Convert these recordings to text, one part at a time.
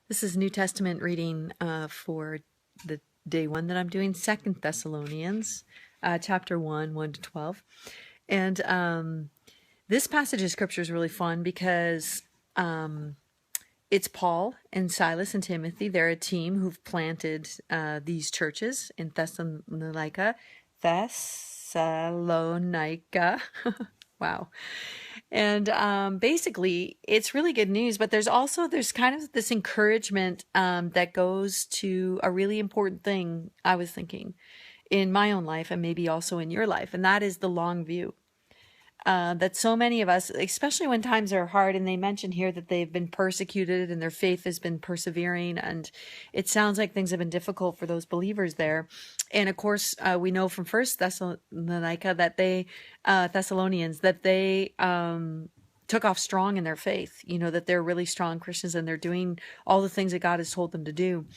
This is New Testament reading for the day one that I'm doing, Second Thessalonians, chapter 1, 1 to 12. And this passage of scripture is really fun because it's Paul and Silas and Timothy. They're a team who've planted these churches in Thessalonica. Wow. And basically, it's really good news, but there's kind of this encouragement that goes to a really important thing, I was thinking, in my own life and maybe also in your life, and that is the long view. That so many of us, especially when times are hard, and they mention here that they've been persecuted and their faith has been persevering, and it sounds like things have been difficult for those believers there. And of course, we know from First Thessalonica that Thessalonians, that they took off strong in their faith. You know, that they're really strong Christians and they're doing all the things that God has told them to do.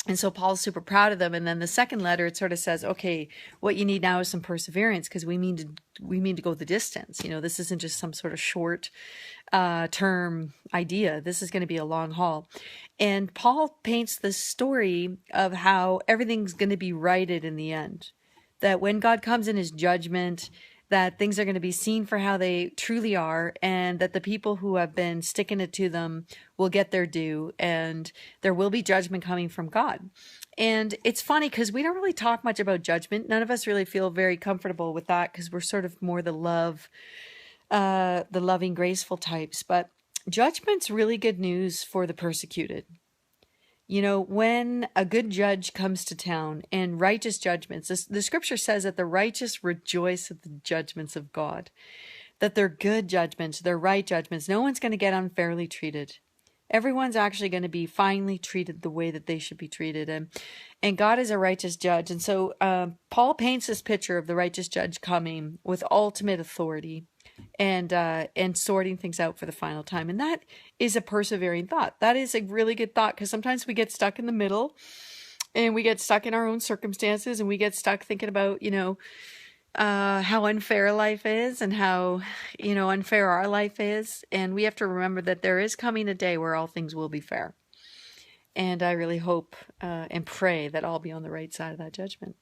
And so Paul's super proud of them. And then the second letter, it sort of says, okay, what you need now is some perseverance, because we mean to go the distance. You know, this isn't just some sort of short term idea. This is going to be a long haul. And Paul paints this story of how everything's going to be righted in the end. That when God comes in his judgment, that things are going to be seen for how they truly are, and that the people who have been sticking it to them will get their due, and there will be judgment coming from God. And it's funny because we don't really talk much about judgment. None of us really feel very comfortable with that because we're sort of more the loving, graceful types. But judgment's really good news for the persecuted. You know, when a good judge comes to town and righteous judgments, the scripture says that the righteous rejoice at the judgments of God, that they're good judgments, they're right judgments. No one's going to get unfairly treated. Everyone's actually going to be finely treated the way that they should be treated. And God is a righteous judge. And so Paul paints this picture of the righteous judge coming with ultimate authority and sorting things out for the final time. And that is a persevering thought. That is a really good thought, because sometimes we get stuck in the middle and we get stuck in our own circumstances, and we get stuck thinking about, how unfair life is and how, unfair our life is. And we have to remember that there is coming a day where all things will be fair. And I really hope and pray that I'll be on the right side of that judgment.